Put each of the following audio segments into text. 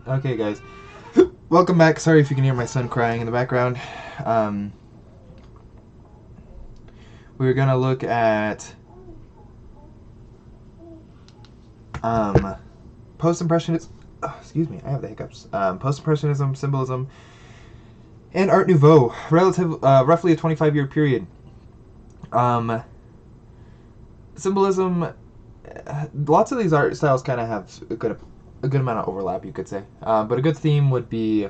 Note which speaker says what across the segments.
Speaker 1: Okay, guys. Welcome back. Sorry if you can hear my son crying in the background. Um, we're gonna look at post-impressionism. Oh, excuse me, I have the hiccups. Post-impressionism, symbolism, and Art Nouveau. Roughly a 25-year period. Um, Symbolism. Lots of these art styles kind of have a good amount of overlap, you could say. But a good theme would be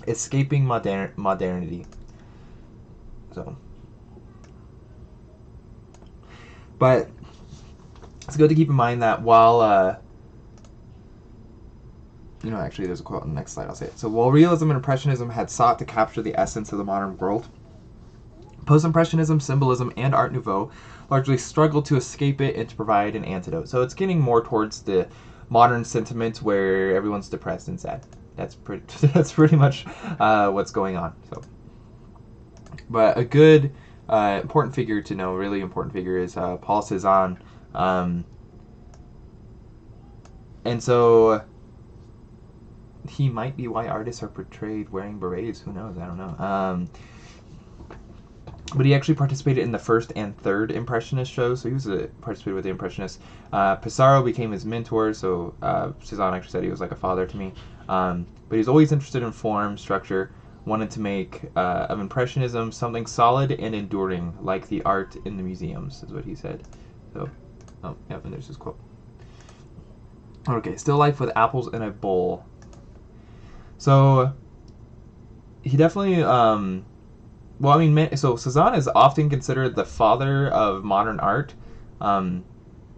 Speaker 1: escaping modernity. So, but it's good to keep in mind that while actually, there's a quote on the next slide. I'll say it. So, while realism and impressionism had sought to capture the essence of the modern world, post-impressionism, symbolism, and Art Nouveau largely struggled to escape it and to provide an antidote. So, it's getting more towards the modern sentiment where everyone's depressed and sad. That's pretty much what's going on. So, but a good important figure to know, really important figure, is Paul Cézanne. And so he might be why artists are portrayed wearing berets. Who knows? I don't know. But he actually participated in the first and third Impressionist shows, so he was participated with the Impressionists. Pissarro became his mentor, so Cézanne actually said he was like a father to me. But he's always interested in form, structure, wanted to make of Impressionism something solid and enduring, like the art in the museums, is what he said. So, oh, yeah, and there's his quote. Okay, still life with apples in a bowl. So, he definitely, so Cézanne is often considered the father of modern art.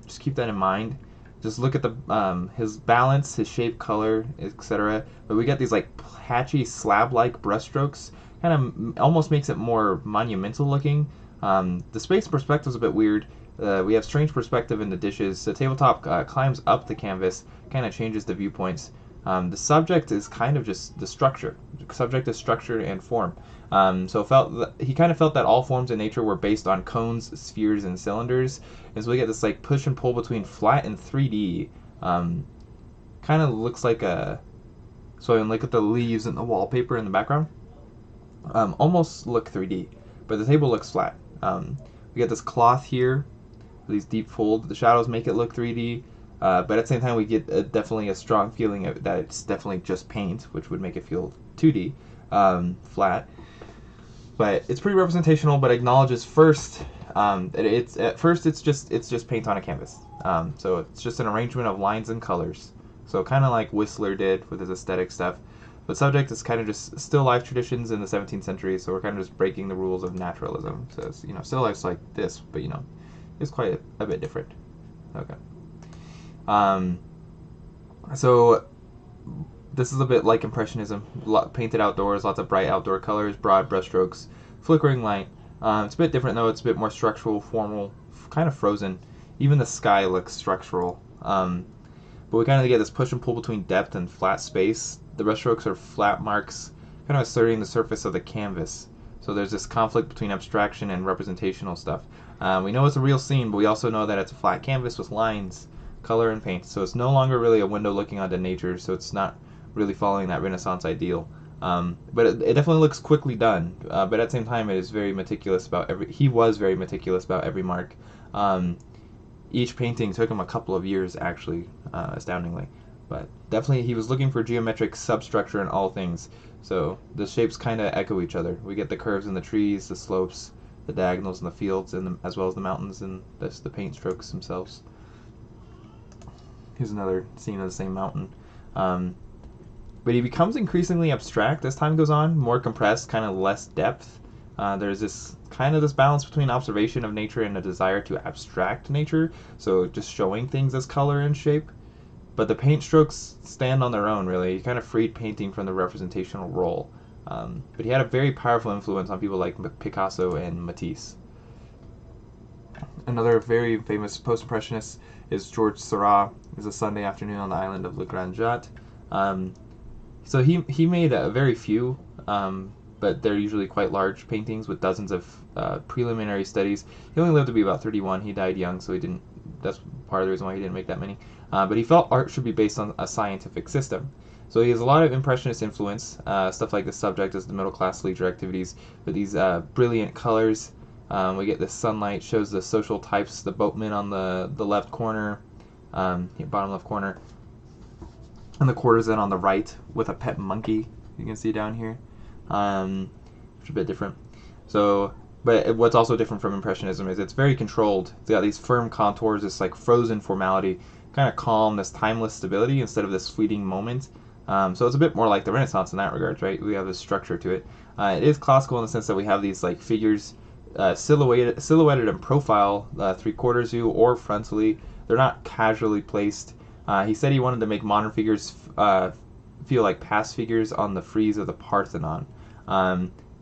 Speaker 1: Just keep that in mind. Just look at the his balance, his shape, color, etc. But we get these like patchy slab-like brushstrokes. Kind of almost makes it more monumental looking. The space perspective is a bit weird. We have strange perspective in the dishes. The tabletop climbs up the canvas, kind of changes the viewpoints. The subject is kind of just the structure. The subject is structure and form. He kind of felt that all forms in nature were based on cones, spheres, and cylinders. And so we get this like push and pull between flat and 3D. Kind of looks like a... So I can look at the leaves and the wallpaper in the background. Almost look 3D, but the table looks flat. We get this cloth here, these deep folds. The shadows make it look 3D. But at the same time, we get definitely a strong feeling that it's definitely just paint, which would make it feel 2D, flat. But it's pretty representational, but acknowledges first it's just paint on a canvas. So it's just an arrangement of lines and colors. So kind of like Whistler did with his aesthetic stuff. But subject is kind of just still life traditions in the 17th century. So we're kind of just breaking the rules of naturalism. So it's, still life's like this, but it's quite a bit different. Okay. So this is a bit like Impressionism, painted outdoors, lots of bright outdoor colors, broad brushstrokes, flickering light. It's a bit different though, it's a bit more structural, formal, kind of frozen. Even the sky looks structural. But we kind of get this push and pull between depth and flat space. The brushstrokes are flat marks, kind of asserting the surface of the canvas. So there's this conflict between abstraction and representational stuff. We know it's a real scene, but we also know that it's a flat canvas with lines, color, and paint. So it's no longer really a window looking onto nature, so it's not really following that Renaissance ideal. But it definitely looks quickly done. But at the same time, it is very meticulous about he was very meticulous about every mark. Each painting took him a couple of years, actually, astoundingly. But definitely, he was looking for geometric substructure in all things. So the shapes kind of echo each other. We get the curves in the trees, the slopes, the diagonals in the fields, as well as the mountains, and the paint strokes themselves. Here's another scene of the same mountain. But he becomes increasingly abstract as time goes on, more compressed, kind of less depth. There's this balance between observation of nature and a desire to abstract nature, so just showing things as color and shape. But the paint strokes stand on their own, really. He kind of freed painting from the representational role. But he had a very powerful influence on people like Picasso and Matisse. Another very famous post-impressionist is Georges Seurat. It was a Sunday afternoon on the island of Le Grand Jatte. So he made very few, but they're usually quite large paintings with dozens of preliminary studies. He only lived to be about 31. He died young, so he didn't. That's part of the reason why he didn't make that many. but he felt art should be based on a scientific system. So he has a lot of Impressionist influence, stuff like the subject as the middle class leisure activities, with these brilliant colors. We get the sunlight, shows the social types, the boatman on the left corner, bottom left corner, and the courtesan on the right with a pet monkey, you can see down here, which is a bit different. So, but what's also different from Impressionism is it's very controlled. It's got these firm contours, this like frozen formality, kind of calm, this timeless stability instead of this fleeting moment. So it's a bit more like the Renaissance in that regard, right? We have this structure to it. It is classical in the sense that we have these like figures silhouetted in profile, 3/4 view or frontally. They're not casually placed. He said he wanted to make modern figures feel like past figures on the frieze of the Parthenon.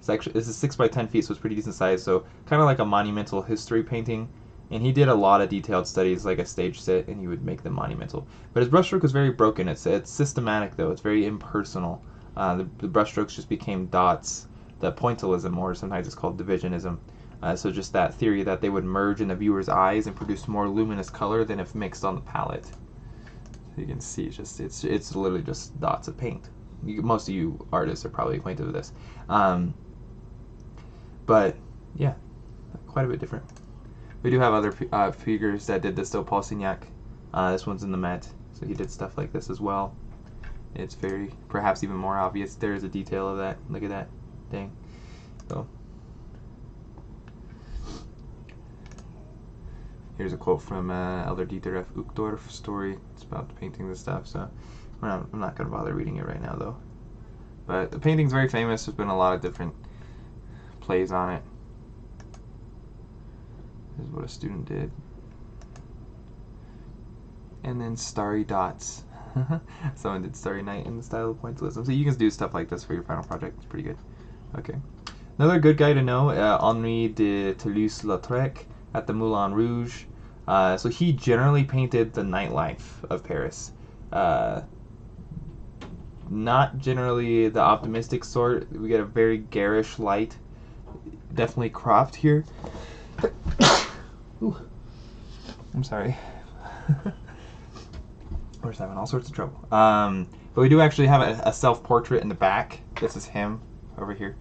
Speaker 1: This is 6 by 10 feet, so it's pretty decent size. So kind of like a monumental history painting. And he did a lot of detailed studies, like a stage set, and he would make them monumental. But his brushstroke was very broken. It's systematic, though. It's very impersonal. The brushstrokes just became dots. The pointillism, or sometimes it's called divisionism. So just that theory that they would merge in the viewer's eyes and produce more luminous color than if mixed on the palette. So you can see, it's literally just dots of paint. Most of you artists are probably acquainted with this. But yeah, quite a bit different. We do have other figures that did this though. Paul Signac, this one's in the Met, so he did stuff like this as well. It's very, perhaps even more obvious. There is a detail of that. Look at that thing. So here's a quote from Elder Dieter F. Uchtdorf story. It's about painting this stuff. So I'm not going to bother reading it right now though. But the painting's very famous. There's been a lot of different plays on it. This is what a student did. And then Starry Dots. Someone did Starry Night in the style of pointillism. So you can do stuff like this for your final project. It's pretty good. Okay. Another good guy to know, Henri de Toulouse-Lautrec at the Moulin Rouge. So he generally painted the nightlife of Paris. Not generally the optimistic sort. We get a very garish light. Definitely cropped here. Ooh. I'm sorry. We're just having all sorts of trouble. But we do actually have a self-portrait in the back. This is him over here.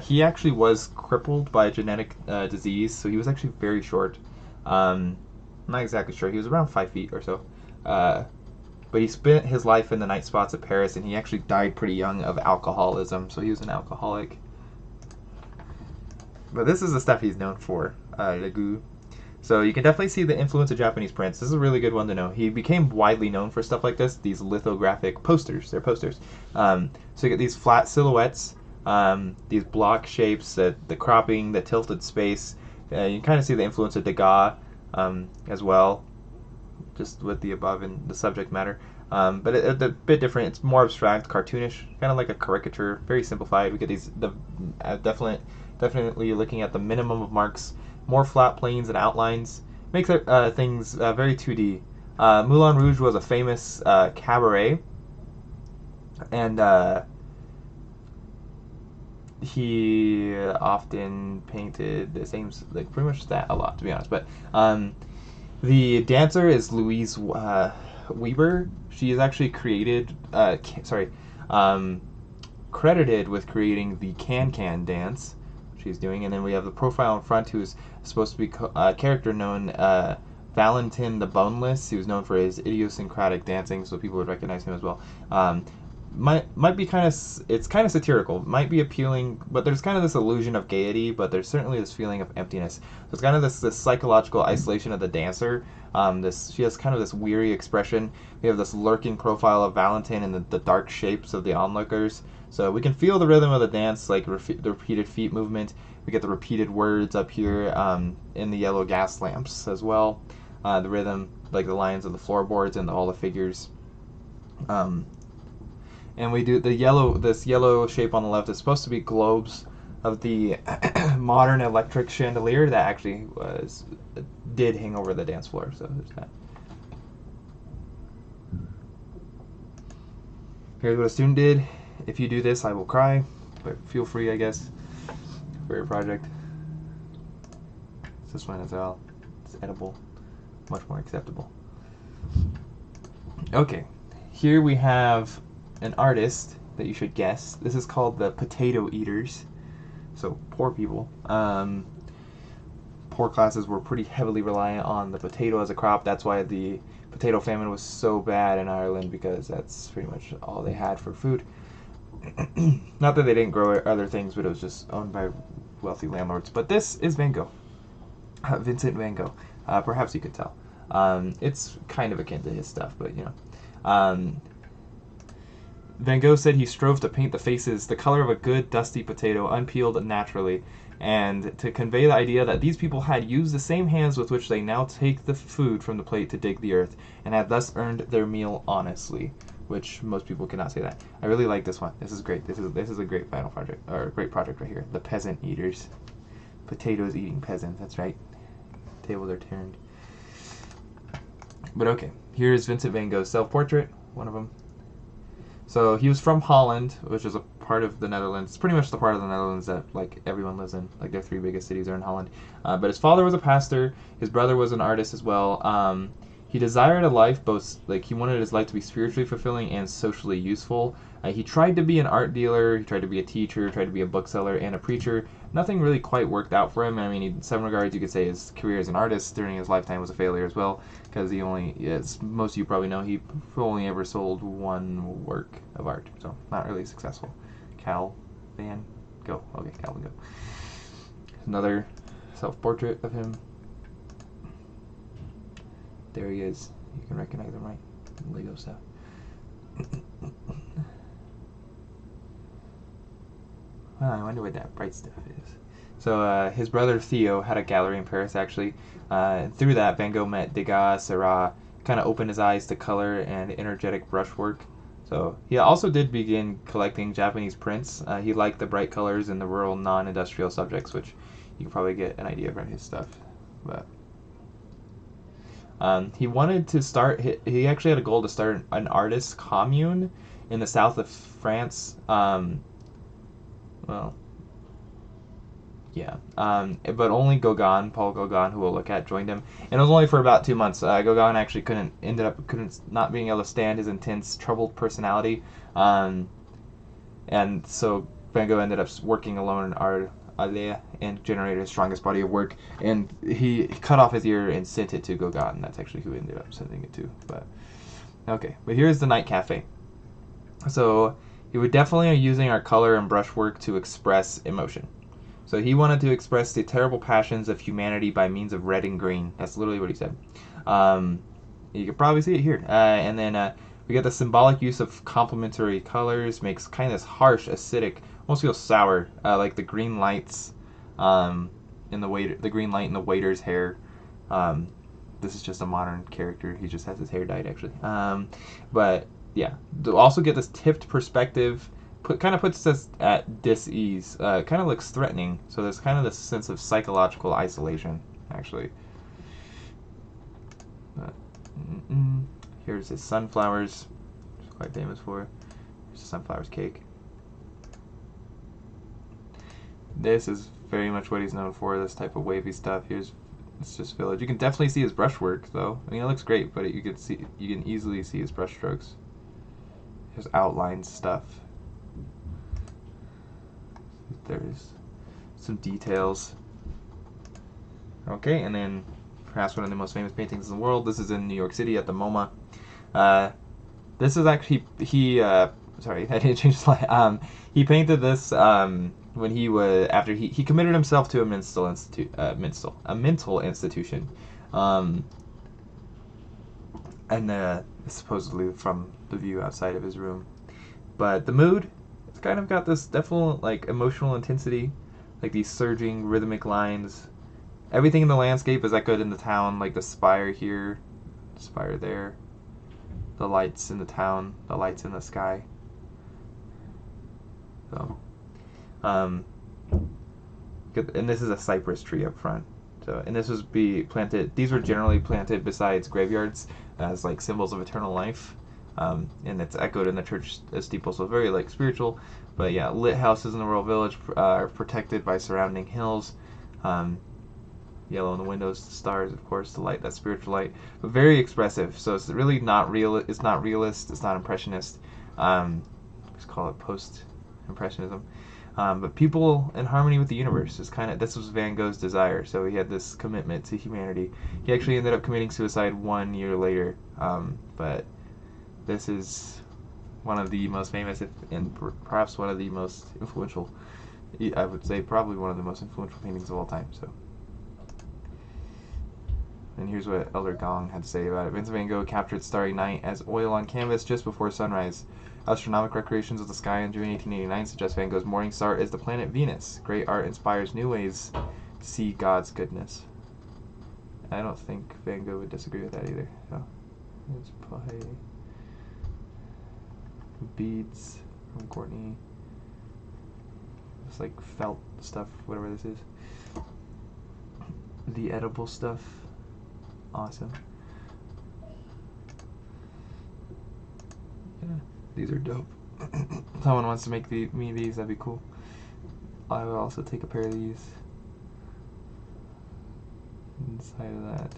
Speaker 1: He actually was crippled by a genetic disease, so he was actually very short. I'm not exactly sure. He was around 5 feet or so. But he spent his life in the night spots of Paris, and he actually died pretty young of alcoholism, so he was an alcoholic. But this is the stuff he's known for, Le Goût. So you can definitely see the influence of Japanese prints. This is a really good one to know. He became widely known for stuff like this, these lithographic posters. They're posters. So you get these flat silhouettes, these block shapes, the cropping, the tilted space. You can kind of see the influence of Degas as well, just with the above and the subject matter. But it's a bit different. It's more abstract, cartoonish, kind of like a caricature, very simplified. We get these definitely looking at the minimum of marks, more flat planes and outlines. Makes things very 2D. Moulin Rouge was a famous cabaret, and he often painted the same, like pretty much that a lot, to be honest. But the dancer is Louise Weber. She is actually credited with creating the Can-Can dance she's doing. And then we have the profile in front, who's supposed to be a character known Valentin the Boneless. He was known for his idiosyncratic dancing, so people would recognize him as well. Might be it's kind of satirical, might be appealing, but there's kind of this illusion of gaiety, but there's certainly this feeling of emptiness. So it's kind of this psychological isolation of the dancer. She has kind of this weary expression. We have this lurking profile of Valentin and the dark shapes of the onlookers. So we can feel the rhythm of the dance, like the repeated feet movement. We get the repeated words up here in the yellow gas lamps as well. The rhythm, like the lines of the floorboards and all the figures. And we do this yellow shape on the left is supposed to be globes of the modern electric chandelier that actually did hang over the dance floor. So there's that. Here's what a student did. If you do this, I will cry, but feel free, I guess, for your project. It's this one as well. It's edible, much more acceptable. Okay, here we have an artist that you should guess. This is called the Potato Eaters. So poor people. Poor classes were pretty heavily reliant on the potato as a crop. That's why the potato famine was so bad in Ireland, because that's pretty much all they had for food. Not that they didn't grow other things, but it was just owned by wealthy landlords. But this is Van Gogh. Vincent Van Gogh. Perhaps you could tell. It's kind of akin to his stuff, but you know. Van Gogh said he strove to paint the faces the color of a good, dusty potato, unpeeled naturally, and to convey the idea that these people had used the same hands with which they now take the food from the plate to dig the earth, and had thus earned their meal honestly, which most people cannot say that. I really like this one. This is great. This is a great final project, or a great project right here. The Peasant Eaters. Potatoes eating peasants, that's right. Tables are turned. But okay, here's Vincent Van Gogh's self-portrait, one of them. So he was from Holland, which is a part of the Netherlands. It's pretty much the part of the Netherlands that like everyone lives in. Like their three biggest cities are in Holland. But his father was a pastor. His brother was an artist as well. He desired a life both like he wanted his life to be spiritually fulfilling and socially useful. He tried to be an art dealer. He tried to be a teacher. Tried to be a bookseller and a preacher. Nothing really quite worked out for him. I mean, in some regards, you could say his career as an artist during his lifetime was a failure as well, because he only, as most of you probably know, he only ever sold one work of art, so not really successful. Cal Van Gogh. Okay, Cal Van Gogh. Another self-portrait of him. There he is. You can recognize him, right? Lego stuff. I wonder what that bright stuff is. So his brother Theo had a gallery in Paris, actually. Through that, Van Gogh met Degas, Seurat, kind of opened his eyes to color and energetic brushwork. So he also did begin collecting Japanese prints. He liked the bright colors and the rural, non-industrial subjects, which you can probably get an idea from his stuff. But he wanted to start. He actually had a goal to start an artists' commune in the south of France. Well, yeah. But only Gauguin, Paul Gauguin, who we'll look at, joined him, and it was only for about 2 months. Gauguin actually ended up not being able to stand his intense, troubled personality, and so Van Gogh ended up working alone in art and generated his strongest body of work. And he cut off his ear and sent it to Gauguin. That's actually who ended up sending it to. But okay, but here's the Night Cafe. So he would definitely be using our color and brushwork to express emotion. So he wanted to express the terrible passions of humanity by means of red and green. That's literally what he said. You can probably see it here. And then we get the symbolic use of complementary colors, makes kind of this harsh, acidic, almost feels sour, like the green lights in the green light in the waiter's hair. This is just a modern character. He just has his hair dyed, actually. But yeah, to also get this tipped perspective, kind of puts us at dis-ease. Kind of looks threatening. So there's kind of this sense of psychological isolation, actually. Here's his sunflowers. He's quite famous for. Here's the sunflowers cake. This is very much what he's known for, this type of wavy stuff. It's just village. You can definitely see his brushwork, though. I mean, it looks great, but you can easily see his brush strokes. His outline stuff. There's some details. Okay, and then perhaps one of the most famous paintings in the world. This is in New York City at the MoMA. This is actually sorry, I didn't change the slide. He painted this when he was after he committed himself to a mental institution, and supposedly from the view outside of his room. But the mood, it's kind of got this definite like emotional intensity, like these surging rhythmic lines. Everything in the landscape is echoed in the town, like the spire here, spire there, the lights in the town, the lights in the sky. So, and this is a cypress tree up front. So, and this was planted. These were generally planted besides graveyards as like symbols of eternal life. And it's echoed in the church steeple, so very like spiritual. But yeah, lit houses in the rural village are protected by surrounding hills. Yellow in the windows, the stars, of course, the light, that spiritual light, but very expressive. So it's really not real. It's not realist. It's not impressionist. Let's call it post-impressionism. But people in harmony with the universe is this was Van Gogh's desire. So he had this commitment to humanity. He actually ended up committing suicide 1 year later. But this is one of the most famous, and perhaps one of the most influential. I would say probably one of the most influential paintings of all time. So. And here's what Elder Gong had to say about it. Vincent van Gogh captured starry night as oil on canvas just before sunrise. Astronomical recreations of the sky in June 1889 suggest Van Gogh's morning star is the planet Venus. Great art inspires new ways to see God's goodness. I don't think Van Gogh would disagree with that either. So, let's play beads from Courtney. It's like felt stuff, whatever this is. The edible stuff. Awesome. Yeah, these are dope. Someone wants to make me these, that'd be cool. I will also take a pair of these. Inside of that.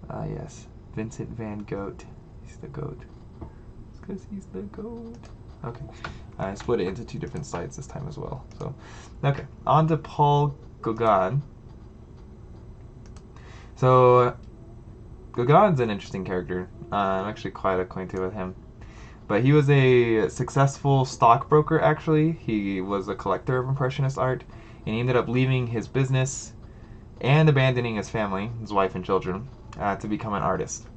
Speaker 1: Ah, yes. Vincent van Gogh. He's the goat. It's because he's the goat. Okay. I split it into 2 different slides this time as well. So, okay. On to Paul Gauguin. So, Gauguin's an interesting character. I'm actually quite acquainted with him. But he was a successful stockbroker, actually. He was a collector of Impressionist art, and he ended up leaving his business and abandoning his family, his wife and children, to become an artist.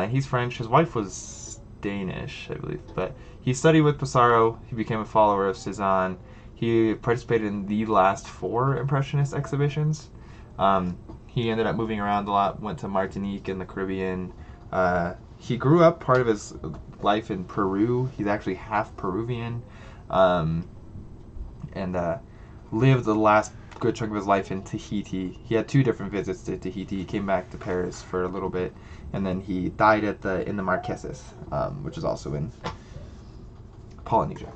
Speaker 1: He's French. His wife was Danish, I believe. But he studied with Pissarro. He became a follower of Cézanne. He participated in the last 4 Impressionist exhibitions. He ended up moving around a lot, went to Martinique in the Caribbean. He grew up part of his life in Peru. He's actually half Peruvian. And lived the last good chunk of his life in Tahiti. He had 2 different visits to Tahiti. He came back to Paris for a little bit, and then he died in the Marquesas, which is also in Polynesia.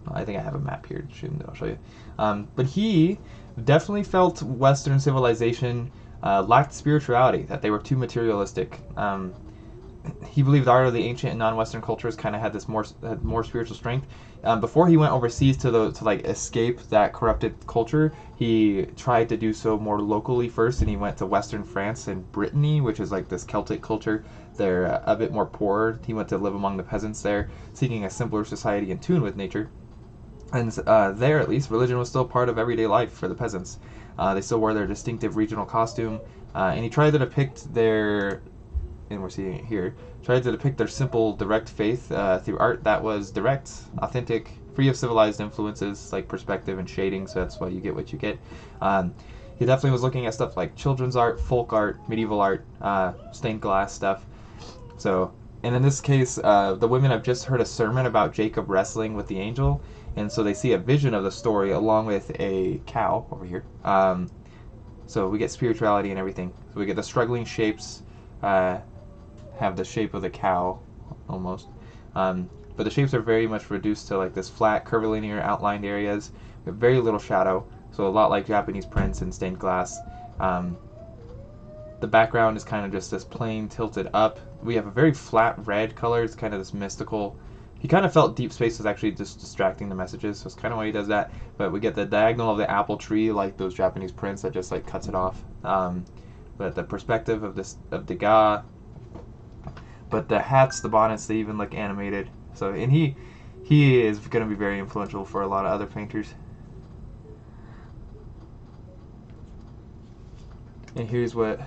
Speaker 1: I think I have a map here. I'll show you. But he definitely felt Western civilization lacked spirituality, that they were too materialistic. He believed the art of the ancient and non-Western cultures kind of had more spiritual strength. Before he went overseas to escape that corrupted culture, he tried to do so more locally first, and he went to Western France and Brittany, which is like this Celtic culture. They're a bit more poor. He went to live among the peasants there, seeking a simpler society in tune with nature. And there, at least, religion was still part of everyday life for the peasants. They still wore their distinctive regional costume, and he tried to depict their, and we're seeing it here, tried to depict their simple, direct faith through art that was direct, authentic, free of civilized influences like perspective and shading, so that's why you get what you get. He definitely was looking at stuff like children's art, folk art, medieval art, stained glass stuff. So, and in this case, the women have just heard a sermon about Jacob wrestling with the angel, and so they see a vision of the story along with a cow over here. So we get spirituality and everything. So we get the struggling shapes have the shape of the cow, almost. But the shapes are very much reduced to like this flat, curvilinear outlined areas with very little shadow. So a lot like Japanese prints and stained glass. The background is kind of just this plain tilted up. We have a very flat red color. It's kind of this mystical. He kind of felt deep space was actually just distracting the messages, so it's kind of why he does that. But we get the diagonal of the apple tree, like those Japanese prints that just like cuts it off. But the perspective of Degas. But the hats, the bonnets, they even look animated. So, and he is going to be very influential for a lot of other painters. And here's what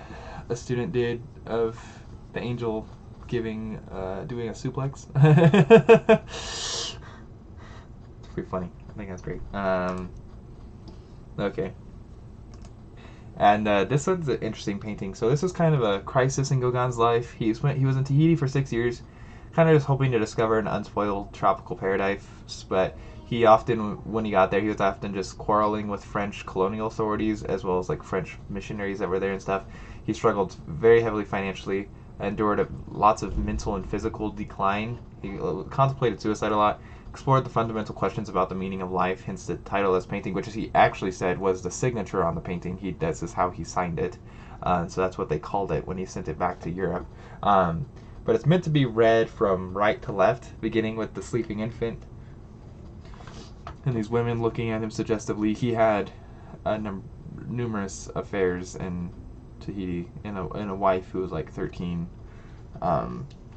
Speaker 1: a student did of the angel doing a suplex. It's pretty funny. I think that's great. Okay. And this one's an interesting painting. So this is kind of a crisis in Gauguin's life. He was in Tahiti for 6 years, kind of just hoping to discover an unspoiled tropical paradise. But he often, when he got there, he was often just quarreling with French colonial authorities as well as like French missionaries that were there and stuff. He struggled very heavily financially. endured lots of mental and physical decline. He contemplated suicide a lot, explored the fundamental questions about the meaning of life, hence the title of this painting, which he actually said was the signature on the painting. This is how he signed it. So that's what they called it when he sent it back to Europe. But it's meant to be read from right to left, beginning with the sleeping infant and these women looking at him suggestively. He had numerous affairs in Tahiti, and a wife who was like 13, at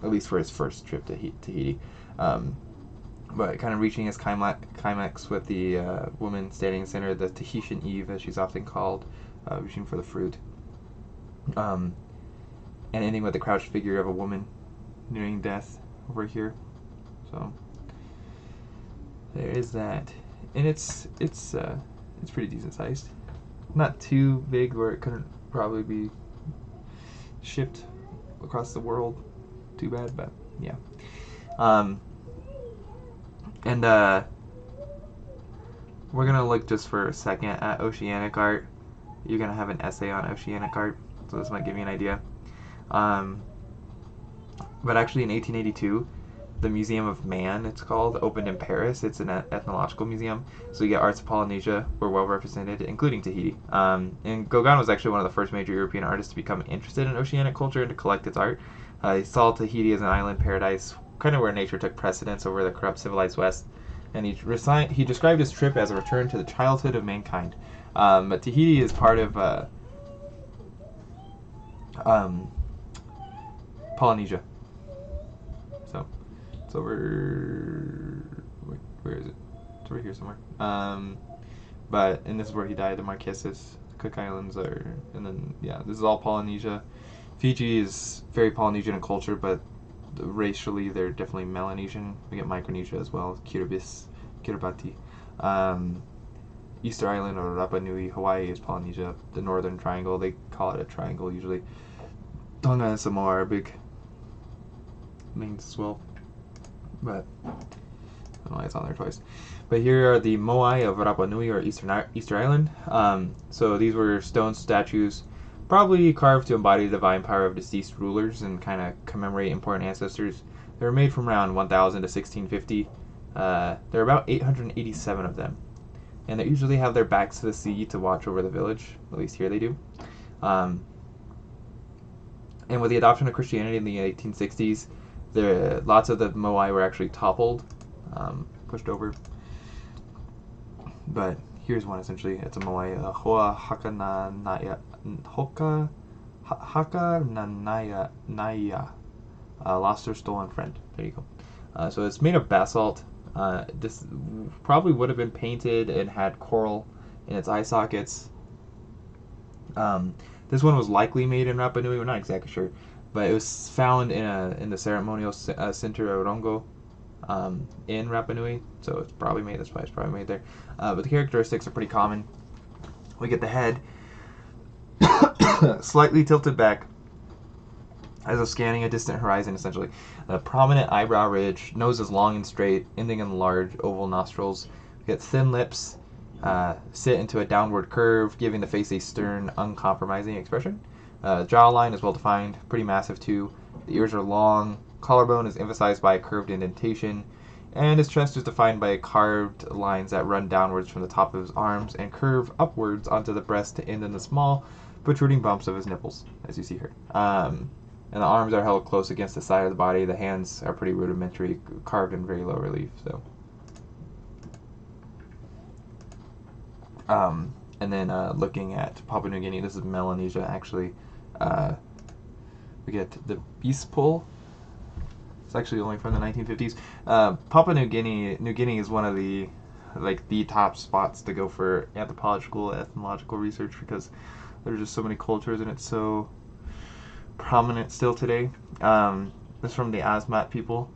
Speaker 1: least for his first trip to Tahiti. But kind of reaching his climax with the woman standing in the center, the Tahitian Eve, as she's often called, reaching for the fruit. And ending with the crouched figure of a woman nearing death over here. So there is that, and it's pretty decent sized. Not too big where it couldn't probably be shipped across the world. Too bad, but yeah. And we're gonna look just for a second at oceanic art. You're gonna have an essay on oceanic art, so this might give you an idea. But actually in 1882, the Museum of Man, it's called, opened in Paris. It's an ethnological museum. So you get arts of Polynesia were well represented, including Tahiti. And Gauguin was actually one of the first major European artists to become interested in oceanic culture and to collect its art. He saw Tahiti as an island paradise, kind of where nature took precedence over the corrupt civilized West. And he described his trip as a return to the childhood of mankind. But Tahiti is part of Polynesia. So it's over. Where is it? It's over here somewhere. And this is where he died. The Marquesas, Cook Islands are, and then yeah, this is all Polynesia. Fiji is very Polynesian in culture, but racially they're definitely Melanesian. We get Micronesia as well, Kiribati. Easter Island or Rapa Nui, Hawaii is Polynesia. The Northern Triangle, they call it a triangle usually. Tonga and Samoa are big names as well, but I don't know why it's on there twice. But here are the Moai of Rapa Nui or Easter Island. So these were stone statues, probably carved to embody the divine power of deceased rulers and kind of commemorate important ancestors. They were made from around 1000 to 1650. There are about 887 of them, and they usually have their backs to the sea to watch over the village. At least here they do. And with the adoption of Christianity in the 1860s, lots of the Moai were actually toppled, pushed over. But here's one essentially. It's a Moai, Hoa Hakananaya, lost or stolen friend. There you go. So it's made of basalt. This probably would have been painted and had coral in its eye sockets. This one was likely made in Rapa Nui. We're not exactly sure, but it was found in the ceremonial center of Rongo in Rapa Nui. So it's probably made. That's why it's probably made there. But the characteristics are pretty common. We get the head slightly tilted back, as if scanning a distant horizon, essentially. A prominent eyebrow ridge, nose is long and straight, ending in large oval nostrils. We get thin lips, sit into a downward curve, giving the face a stern, uncompromising expression. Jawline is well defined, pretty massive too. The ears are long, collarbone is emphasized by a curved indentation, and his chest is defined by carved lines that run downwards from the top of his arms and curve upwards onto the breast to end in the small, protruding bumps of his nipples, as you see here. And the arms are held close against the side of the body. The hands are pretty rudimentary, carved in very low relief. So, and then looking at Papua New Guinea, this is Melanesia actually. We get the beast pole. It's actually only from the 1950s. Papua New Guinea is one of the top spots to go for anthropological, ethnological research because there's just so many cultures and it's so prominent still today. This is from the Asmat people.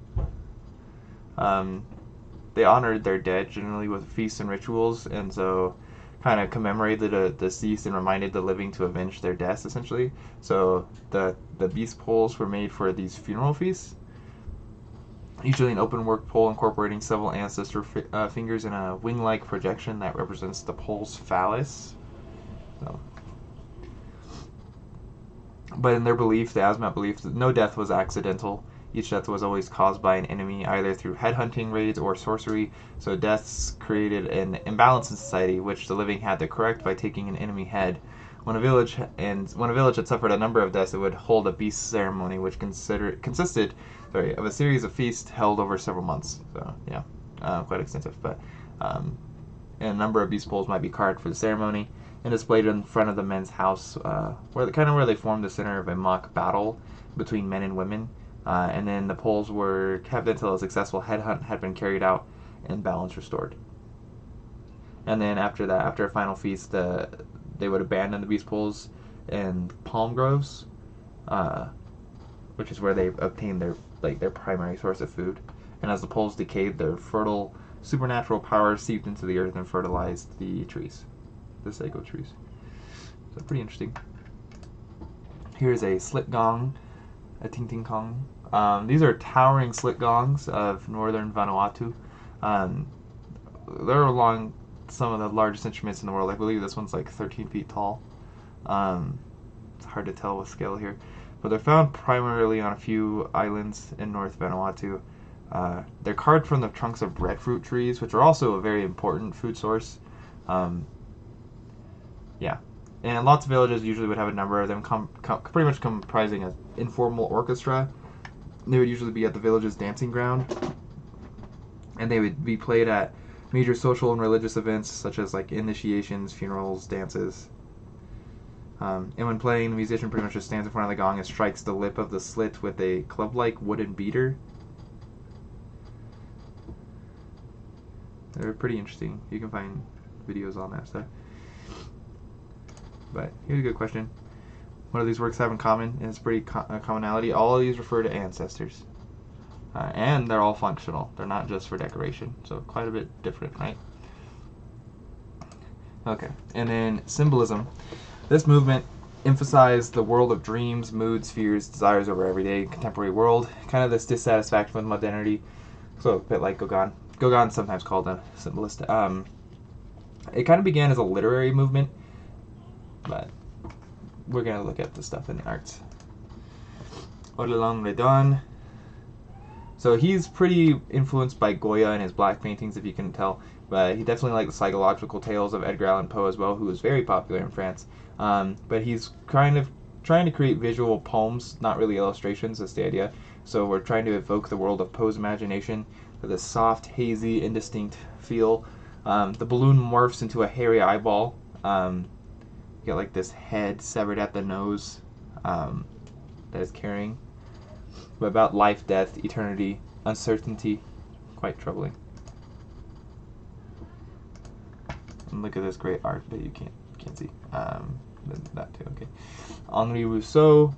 Speaker 1: They honored their dead generally with feasts and rituals, and so kind of commemorated the deceased and reminded the living to avenge their deaths, essentially. So the beast poles were made for these funeral feasts. Usually an open work pole incorporating several ancestor fingers in a wing-like projection that represents the pole's phallus. So. But in their belief, the Asmat belief, that no death was accidental. Each death was always caused by an enemy, either through headhunting raids or sorcery. So deaths created an imbalance in society, which the living had to correct by taking an enemy head. When a village had suffered a number of deaths, it would hold a beast ceremony, which consisted of a series of feasts held over several months. So yeah, quite extensive. But and a number of beast poles might be carved for the ceremony and displayed in front of the men's house, where they formed the center of a mock battle between men and women. And then the poles were kept until a successful headhunt had been carried out and balance restored. And then after that, after a final feast, they would abandon the beast poles in palm groves, which is where they obtained their primary source of food. And as the poles decayed, their fertile supernatural power seeped into the earth and fertilized the trees, the sago trees. So pretty interesting. Here's a slit gong, a ting ting kong. These are towering slit gongs of northern Vanuatu. They're along some of the largest instruments in the world. I believe this one's like 13 feet tall. It's hard to tell with scale here. But they're found primarily on a few islands in North Vanuatu. They're carved from the trunks of breadfruit trees, which are also a very important food source. Yeah. And lots of villages usually would have a number of them, pretty much comprising an informal orchestra. They would usually be at the village's dancing ground, and they would be played at major social and religious events such as like initiations, funerals, dances. And when playing, the musician pretty much just stands in front of the gong and strikes the lip of the slit with a club-like wooden beater. They're pretty interesting. You can find videos on that stuff. But here's a good question. What do these works have in common? And it's pretty commonality. All of these refer to ancestors. And they're all functional. They're not just for decoration. So quite a bit different, right? Okay. And then symbolism. This movement emphasized the world of dreams, moods, fears, desires over everyday contemporary world. Kind of this dissatisfaction with modernity. So a bit like Gauguin. Gauguin's sometimes called a symbolist. It kind of began as a literary movement, but we're going to look at the stuff in the arts. Odilon Redon. So he's pretty influenced by Goya and his black paintings, if you can tell, but he definitely liked the psychological tales of Edgar Allan Poe as well, who was very popular in France. But he's kind of trying to create visual poems, not really illustrations, that's the idea. So we're trying to evoke the world of Poe's imagination with a soft, hazy, indistinct feel. The balloon morphs into a hairy eyeball. You get like this head severed at the nose that is carrying. But about life, death, eternity, uncertainty, quite troubling. And look at this great art that you can't see. That too, okay. Henri Rousseau,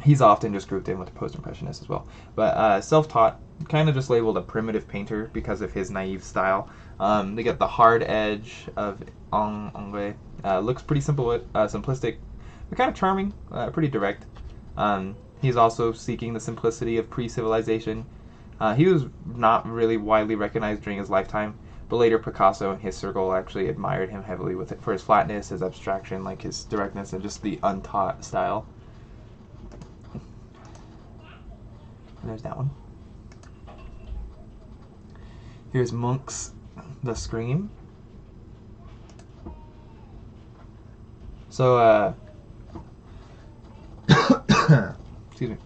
Speaker 1: he's often just grouped in with the post-impressionists as well. But self-taught, kind of just labeled a primitive painter because of his naive style. They get the hard edge of Henri. Looks pretty simplistic, but kind of charming, pretty direct. He's also seeking the simplicity of pre-civilization. He was not really widely recognized during his lifetime, but later Picasso and his circle actually admired him heavily for his flatness, his abstraction, like his directness, and just the untaught style. And there's that one. Here's Munch's The Scream. So, excuse me.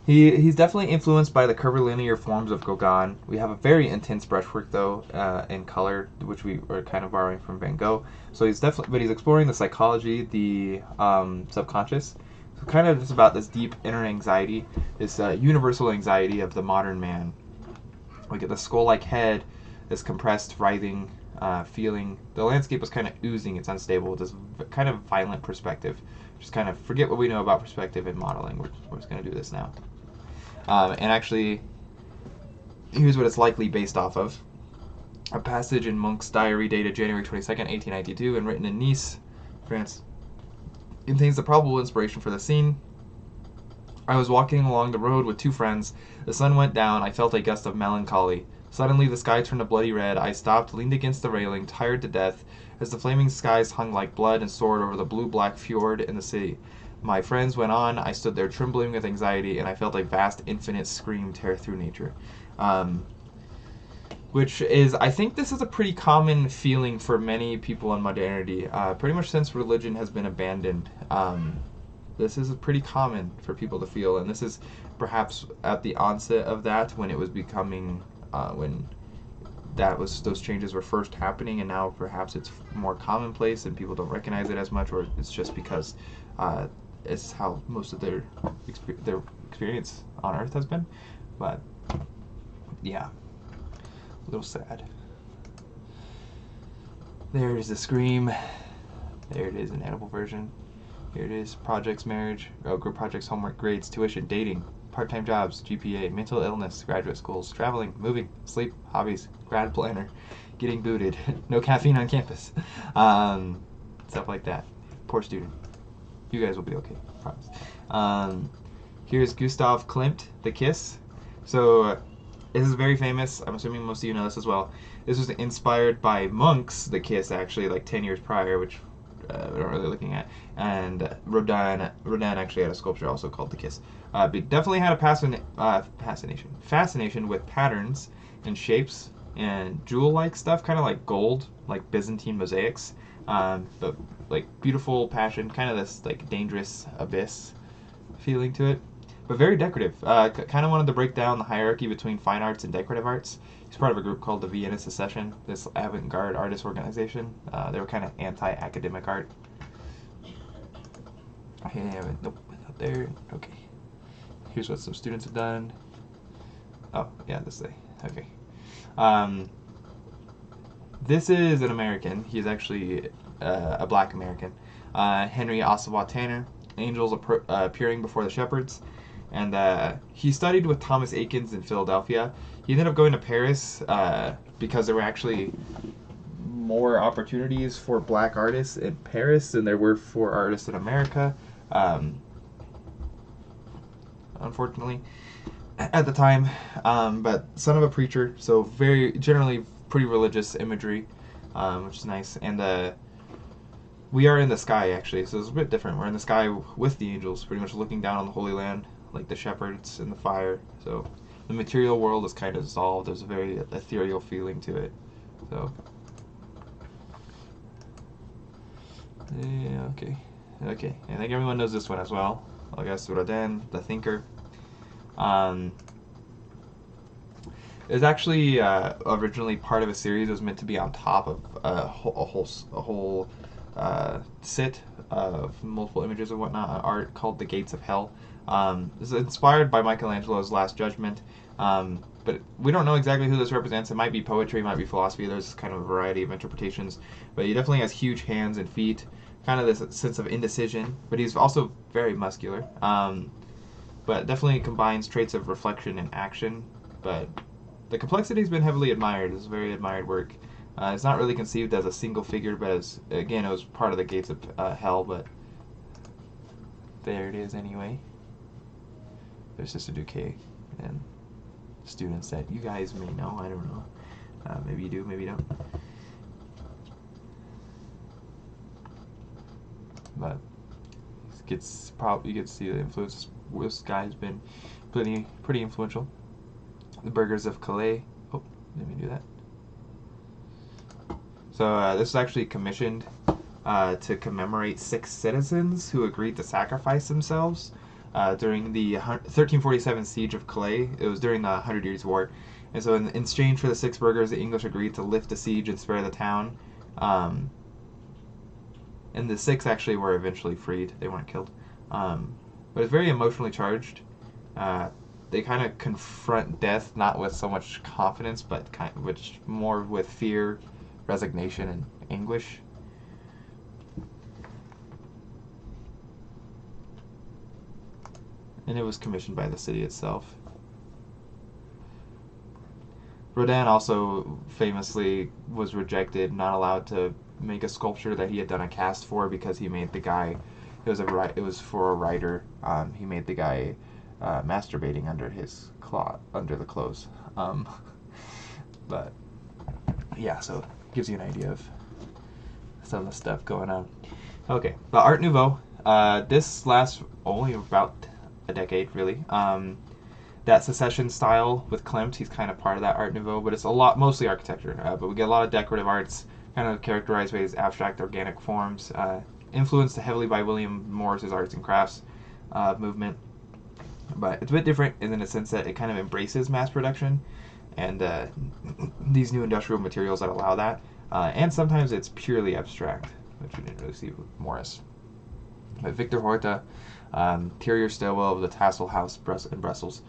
Speaker 1: He's definitely influenced by the curvilinear forms of Gauguin. We have a very intense brushwork though, in color, which we are kind of borrowing from Van Gogh. So he's exploring the psychology, the subconscious. So kind of just about this deep inner anxiety, this universal anxiety of the modern man. We get the skull-like head, this compressed, writhing feeling. The landscape is kind of oozing. It's unstable with this kind of violent perspective. Just kind of forget what we know about perspective in modeling. We're just going to do this now. And actually, here's what it's likely based off of. A passage in Munch's diary dated January 22nd, 1892, and written in Nice, France, contains the probable inspiration for the scene. I was walking along the road with two friends. The sun went down. I felt a gust of melancholy. Suddenly the sky turned a bloody red. I stopped, leaned against the railing, tired to death, as the flaming skies hung like blood and soared over the blue-black fjord and the city. My friends went on. I stood there trembling with anxiety, and I felt a vast, infinite scream tear through nature. Which is, I think this is a pretty common feeling for many people in modernity. Pretty much since religion has been abandoned, this is pretty common for people to feel, and this is perhaps at the onset of that when it was becoming, when those changes were first happening, and now perhaps it's more commonplace and people don't recognize it as much, or it's just because it's how most of their experience on Earth has been. But yeah. A little sad. There is the scream. There it is, an edible version. Here it is. Projects, marriage, group projects, homework, grades, tuition, dating, part-time jobs, GPA, mental illness, graduate schools, traveling, moving, sleep, hobbies, grad planner, getting booted, no caffeine on campus, stuff like that. Poor student. You guys will be okay, I promise. Here's Gustav Klimt, The Kiss. So, this is very famous. I'm assuming most of you know this as well. This was inspired by Munch's The Kiss, actually, like 10 years prior, which we're not really looking at. And Rodin actually had a sculpture also called The Kiss. But definitely had a fascination with patterns and shapes and jewel-like stuff, kind of like gold, like Byzantine mosaics. But like beautiful passion, kind of this like dangerous abyss feeling to it. But very decorative. Kind of wanted to break down the hierarchy between fine arts and decorative arts. He's part of a group called the Vienna Secession, this avant-garde artist organization. They were kind of anti-academic art. Nope, not there. Okay. Here's what some students have done. Oh, yeah, this way. Okay. This is an American. He's actually a black American. Henry Ossabaw Tanner. Angels appearing before the shepherds. And he studied with Thomas Eakins in Philadelphia. He ended up going to Paris because there were actually more opportunities for black artists in Paris than there were for artists in America, unfortunately, at the time. But son of a preacher, so very generally pretty religious imagery, which is nice. And we are in the sky, actually, so it's a bit different. We're in the sky with the angels, pretty much looking down on the Holy Land, like the shepherds in the fire. So the material world is kind of dissolved. There's a very ethereal feeling to it. So yeah, okay. I think everyone knows this one as well. Auguste Rodin, The Thinker. It was actually originally part of a series. It was meant to be on top of a whole set of multiple images and whatnot, art called The Gates of Hell. This is inspired by Michelangelo's Last Judgment, but we don't know exactly who this represents. It might be poetry, it might be philosophy. There's kind of a variety of interpretations, but he definitely has huge hands and feet, kind of this sense of indecision, but he's also very muscular, but definitely combines traits of reflection and action. But the complexity has been heavily admired. It's a very admired work. It's not really conceived as a single figure, but as, again, it was part of the Gates of Hell, but there it is anyway. There's Sister Duque and students that you guys may know. I don't know. Maybe you do, maybe you don't. But you get to see the influence. This guy's been pretty influential. The Burghers of Calais. Oh, let me do that. So this was actually commissioned to commemorate 6 citizens who agreed to sacrifice themselves during the 1347 siege of Calais. It was during the 100 Years' War. And so in exchange for the 6 burghers, the English agreed to lift the siege and spare the town. And the 6 actually were eventually freed. They weren't killed. But it's very emotionally charged. They kind of confront death not with so much confidence, but which more with fear, resignation, and anguish. And it was commissioned by the city itself. Rodin also famously was rejected, not allowed to make a sculpture that he had done a cast for because he made the guy. It was for a writer. He made the guy masturbating under the clothes. But yeah, so it gives you an idea of some of the stuff going on. Okay, but Art Nouveau, this lasts only about a decade, really. That secession style with Klimt, he's kind of part of that Art Nouveau, but it's mostly architecture. But we get a lot of decorative arts, kind of characterized by these abstract organic forms, influenced heavily by William Morris's arts and crafts movement. But it's a bit different in the sense that it kind of embraces mass production and these new industrial materials that allow that. And sometimes it's purely abstract, which we didn't really see with Morris. But Victor Horta, interior stairwell of the Tassel House in Brussels.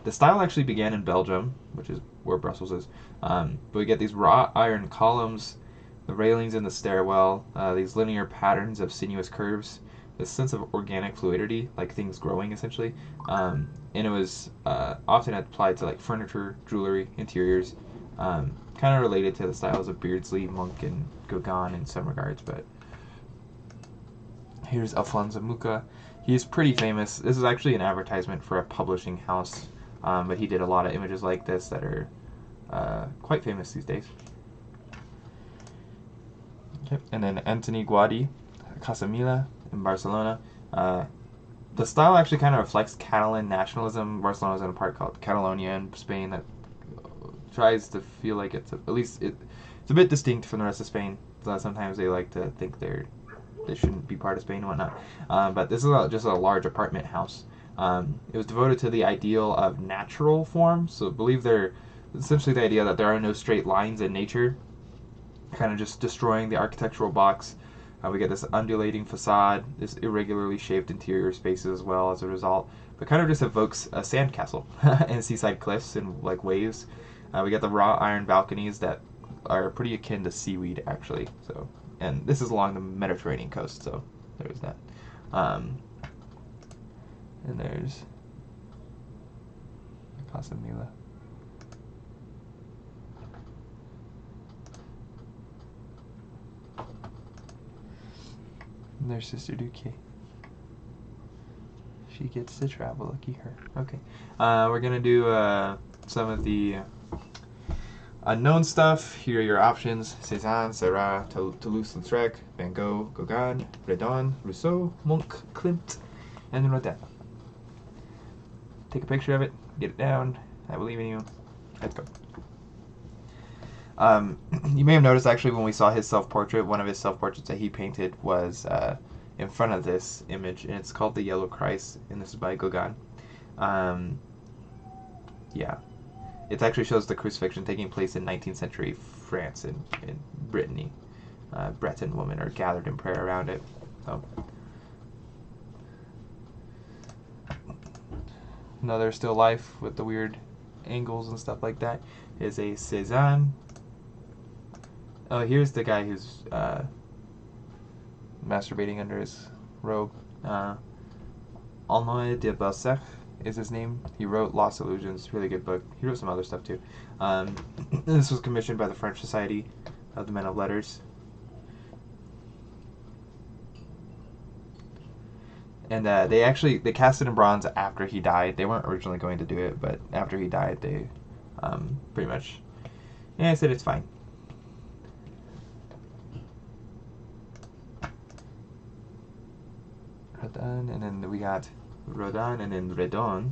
Speaker 1: The style actually began in Belgium, which is where Brussels is. But we get these wrought iron columns, the railings in the stairwell, these linear patterns of sinuous curves, this sense of organic fluidity, like things growing essentially. And it was often applied to like furniture, jewelry, interiors, kind of related to the styles of Beardsley, Munch, and Gauguin in some regards. But here's Alfonso Mucha. He's pretty famous. This is actually an advertisement for a publishing house, but he did a lot of images like this that are quite famous these days. Okay. And then Antoni Gaudí, Casamila in Barcelona. The style actually kind of reflects Catalan nationalism. Barcelona's in a part called Catalonia in Spain that tries to feel like it's it's a bit distinct from the rest of Spain. So sometimes they like to think they shouldn't be part of Spain and whatnot. But this is just a large apartment house. It was devoted to the ideal of natural form. So I believe they're essentially the idea that there are no straight lines in nature, kind of just destroying the architectural box. We get this undulating facade, this irregularly shaped interior spaces as well as a result, but kind of just evokes a sandcastle and seaside cliffs and like waves. We get the wrought iron balconies that are pretty akin to seaweed actually. So, and this is along the Mediterranean coast, so there's that. And there's Casa Mila. And there's Sister Duque. She gets to travel, lucky her. Okay. We're going to do some of the unknown stuff. Here are your options: Cézanne, Seurat, Toulouse-Lautrec, Van Gogh, Gauguin, Redon, Rousseau, Munch, Klimt, and Rodin. Take a picture of it, get it down. I believe in you. Let's go. You may have noticed actually when we saw his self-portrait, one of his self-portraits that he painted was in front of this image, and it's called The Yellow Christ, and this is by Gauguin. Yeah. It actually shows the crucifixion taking place in 19th century France and Brittany. Breton women are gathered in prayer around it. So. Another still life with the weird angles and stuff like that is a Cézanne. Oh, here's the guy who's masturbating under his robe. Aulnoy de Balzac is his name. He wrote Lost Illusions, really good book. He wrote some other stuff too. This was commissioned by the French Society of the Men of Letters. And they cast it in bronze after he died. They weren't originally going to do it, but after he died, they pretty much said it's fine. Rodin, and then we got Rodin, and then Redon.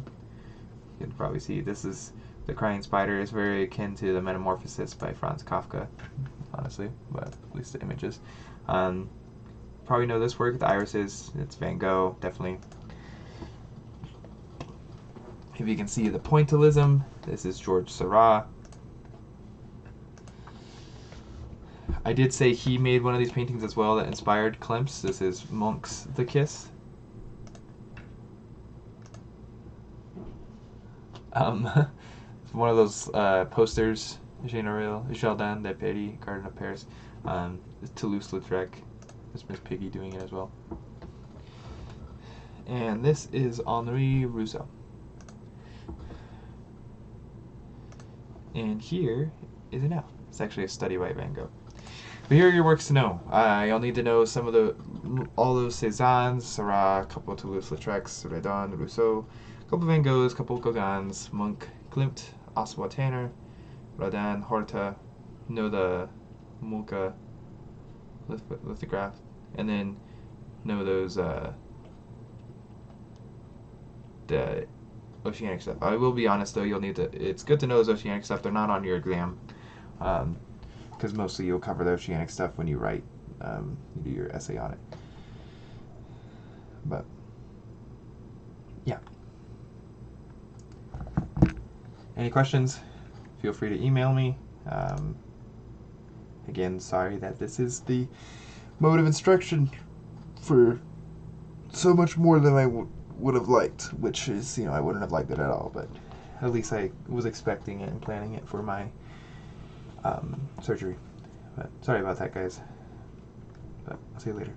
Speaker 1: You can probably see this is the Crying Spider. Is very akin to the Metamorphosis by Franz Kafka, honestly, but at least the images. Probably know this work, the irises. It's Van Gogh, definitely. If you can see the pointillism, this is George Seurat. I did say he made one of these paintings as well that inspired Klimt's. This is Munch's The Kiss. It's one of those posters, Jardin de Paris, Garden of Paris. Toulouse-Lautrec. It's Miss Piggy doing it as well. And this is Henri Rousseau. And here is it now. It's actually a study by Van Gogh. But here are your works to know. You'll need to know all those Cézannes, Seurat, a couple of Toulouse-Lautrecs, Redon, Rousseau, a couple of Van Goghs, a couple of Gauguins, Munch, Klimt, Oswald Tanner, Radan, Horta, know the Mulka lithograph, and then know those the oceanic stuff. I will be honest though, you'll need to. It's good to know those oceanic stuff. They're not on your exam, because mostly you'll cover the oceanic stuff when you write, you do your essay on it. But yeah. Any questions? Feel free to email me. Again, sorry that this is the mode of instruction for so much more than I would have liked, which is, I wouldn't have liked it at all, but at least I was expecting it and planning it for my surgery. But sorry about that, guys. But I'll see you later.